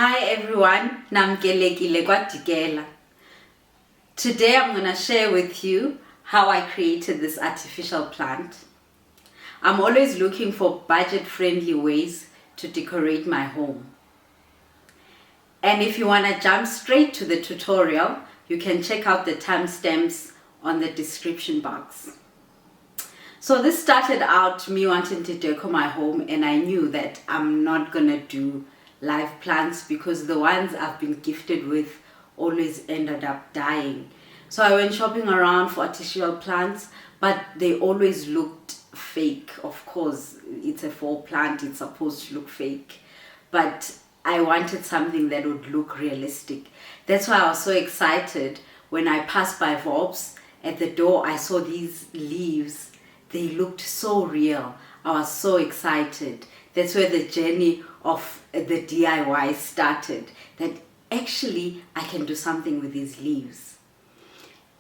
Hi everyone, namkelekile kwaDikela. Today I'm going to share with you how I created this artificial plant. I'm always looking for budget-friendly ways to decorate my home. And if you want to jump straight to the tutorial, you can check out the timestamps on the description box. So this started out me wanting to decor my home, and I knew that I'm not going to do live plants because the ones I've been gifted with always ended up dying. So I went shopping around for artificial plants, but they always looked fake. Of course, it's a faux plant, it's supposed to look fake, but I wanted something that would look realistic. That's why I was so excited when I passed by Volpes. At the door I saw these leaves. They looked so real. I was so excited. That's where the journey of the DIY started, that actually I can do something with these leaves.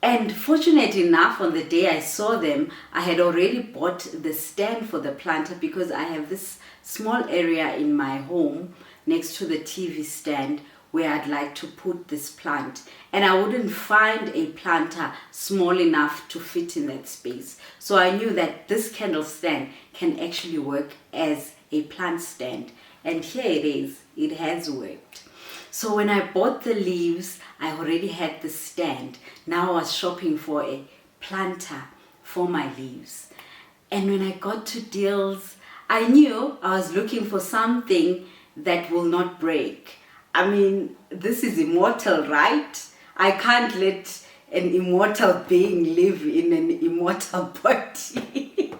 And fortunate enough, on the day I saw them, I had already bought the stand for the planter because I have this small area in my home next to the TV stand where I'd like to put this plant, and I wouldn't find a planter small enough to fit in that space. So I knew that this candle stand can actually work as a plant stand, and here it is. It has worked. So when I bought the leaves, I already had the stand. Now I was shopping for a planter for my leaves, and when I got to Dealz, I knew I was looking for something that will not break. I mean, this is immortal, right? I can't let an immortal being live in an immortal body.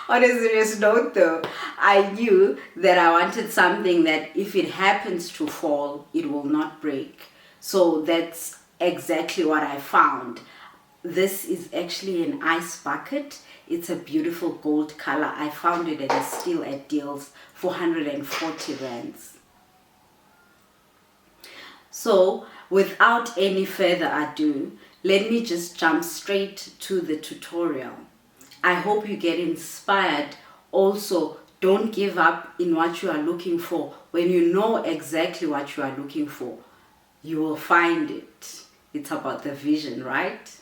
On a serious note though, I knew that I wanted something that if it happens to fall, it will not break. So that's exactly what I found. This is actually an ice bucket. It's a beautiful gold color. I found it at a steal at Dealz for 140 rands. So without any further ado, let me just jump straight to the tutorial. I hope you get inspired. Also, don't give up in what you are looking for. When you know exactly what you are looking for, you will find it. It's about the vision, right?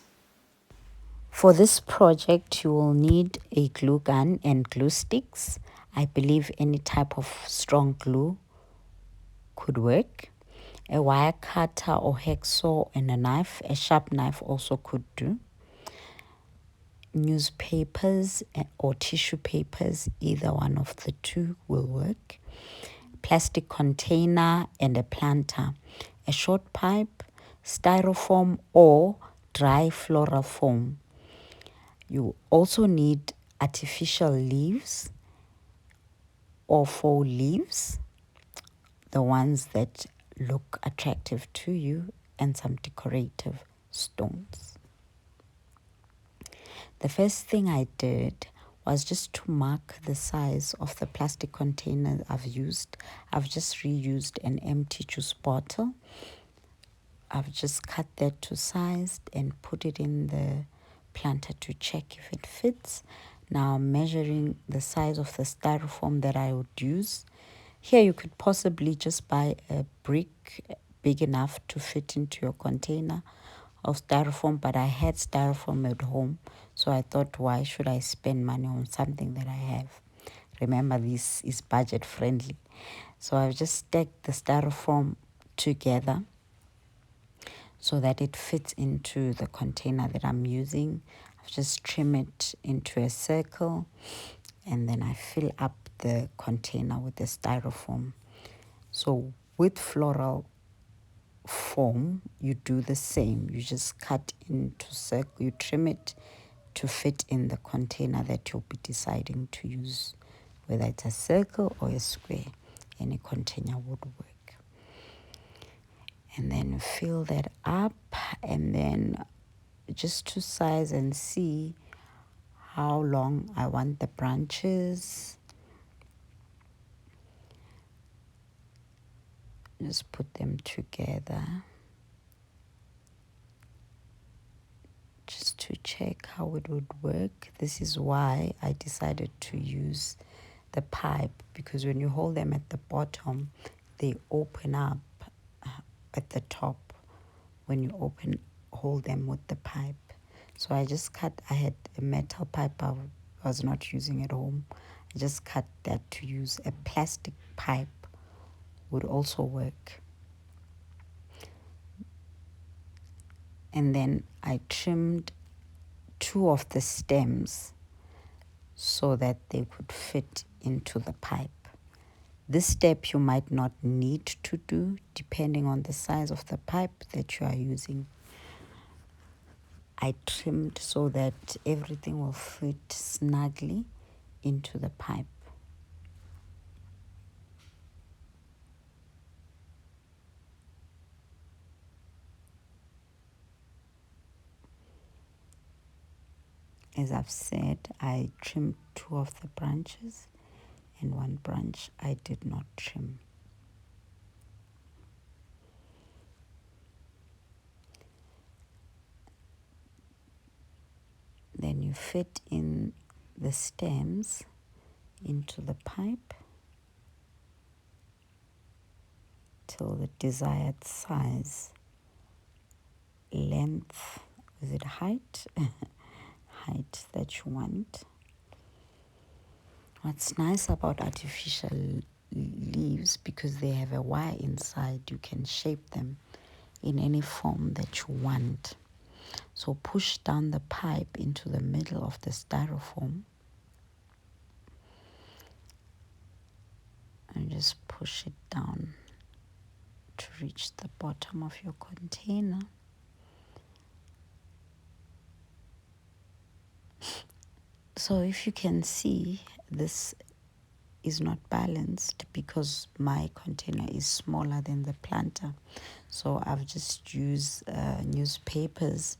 For this project, you will need a glue gun and glue sticks. I believe any type of strong glue could work. A wire cutter or hacksaw and a knife. A sharp knife also could do. Newspapers or tissue papers, either one of the two will work. Plastic container and a planter. A short pipe, styrofoam or dry floral foam. You also need artificial leaves or faux leaves, the ones that look attractive to you, and some decorative stones. The first thing I did was just to mark the size of the plastic container I've used. I've just reused an empty juice bottle. I've just cut that to size and put it in the planter to check if it fits. Now I'm measuring the size of the styrofoam that I would use. Here you could possibly just buy a brick big enough to fit into your container of styrofoam, but I had styrofoam at home, so I thought, why should I spend money on something that I have? Remember, this is budget friendly. So I've just stacked the styrofoam together so that it fits into the container that I'm using. I've just trim it into a circle, and then I fill up the container with the styrofoam. So with floral foam, you do the same. You just cut into circle, you trim it to fit in the container that you'll be deciding to use, whether it's a circle or a square. Any container would work. And then fill that up, and then just to size and see how long I want the branches. Just put them together just to check how it would work. This is why I decided to use the pipe, because when you hold them at the bottom, they open up at the top when you hold them with the pipe. So I just cut, I had a metal pipe I was not using at home. I just cut that to use. A plastic pipe would also work. And then I trimmed 2 of the stems so that they could fit into the pipe. This step you might not need to do depending on the size of the pipe that you are using. I trimmed so that everything will fit snugly into the pipe. As I've said, I trimmed 2 of the branches and 1 branch I did not trim. Then you fit in the stems into the pipe till the desired size. Length, is it height? Height that you want. What's nice about artificial leaves, because they have a wire inside, you can shape them in any form that you want. So push down the pipe into the middle of the styrofoam and just push it down to reach the bottom of your container. So if you can see, this is not balanced because my container is smaller than the planter. So I've just used newspapers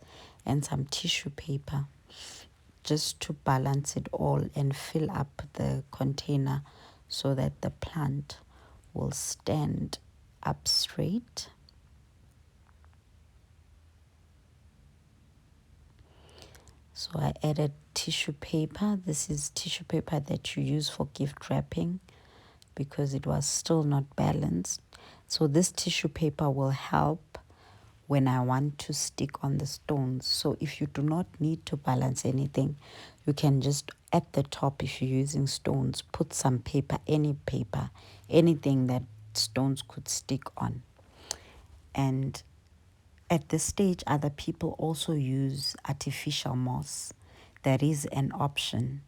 and some tissue paper just to balance it all and fill up the container so that the plant will stand up straight. So I added tissue paper. This is tissue paper that you use for gift wrapping because it was still not balanced. So this tissue paper will help when I want to stick on the stones. So if you do not need to balance anything, you can just at the top, if you're using stones, put some paper, anything that stones could stick on. And at this stage, other people also use artificial moss. There is an option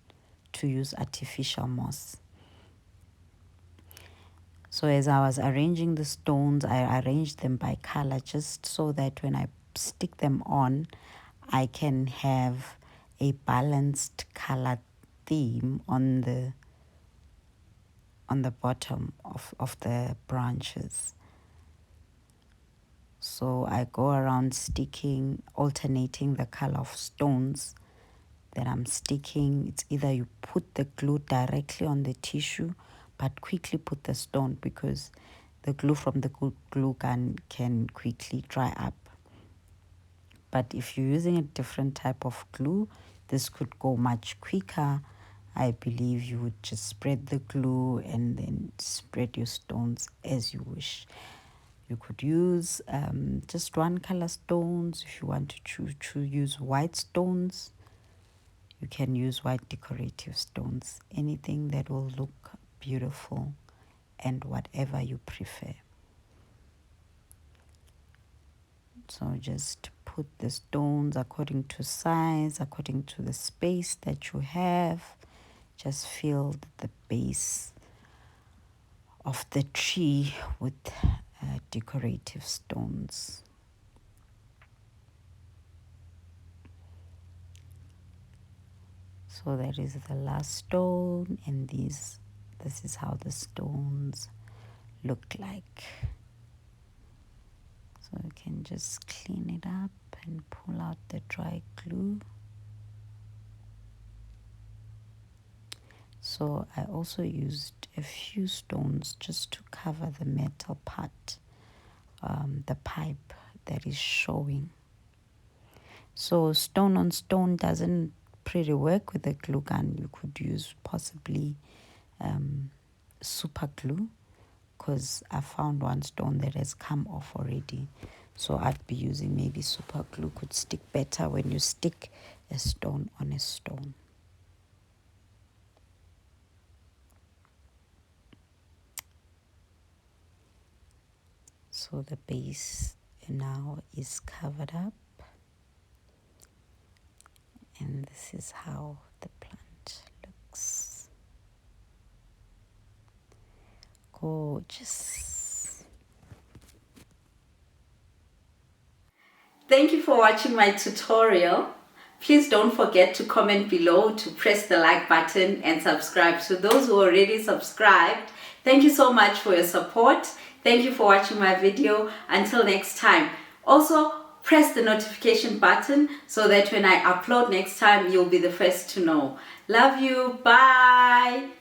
to use artificial moss. So as I was arranging the stones, I arranged them by color just so that when I stick them on, I can have a balanced color theme on the bottom of the branches. So I go around sticking, alternating the color of stones that I'm sticking. It's either you put the glue directly on the tissue, but quickly put the stone because the glue from the glue gun can quickly dry up. But if you're using a different type of glue, this could go much quicker. I believe you would just spread the glue and then spread your stones as you wish. You could use just 1 color stones. If you want to use white stones, you can use white decorative stones. Anything that will look beautiful and whatever you prefer. So just put the stones according to size, according to the space that you have. Just fill the base of the tree with decorative stones. So that is the last stone, and this is how the stones look like. So you can just clean it up and pull out the dry glue. So I also used a few stones just to cover the metal part, the pipe that is showing. So stone on stone doesn't pretty work with a glue gun. You could use possibly super glue because I found one stone that has come off already. So I'd be using maybe super glue, could stick better when you stick a stone on a stone. So the base now is covered up, and this is how the plant looks. Gorgeous. Thank you for watching my tutorial. Please don't forget to comment below, to press the like button and subscribe. To those who already subscribed, thank you so much for your support. Thank you for watching my video. Until next time. Also, press the notification button so that when I upload next time, you'll be the first to know. Love you. Bye.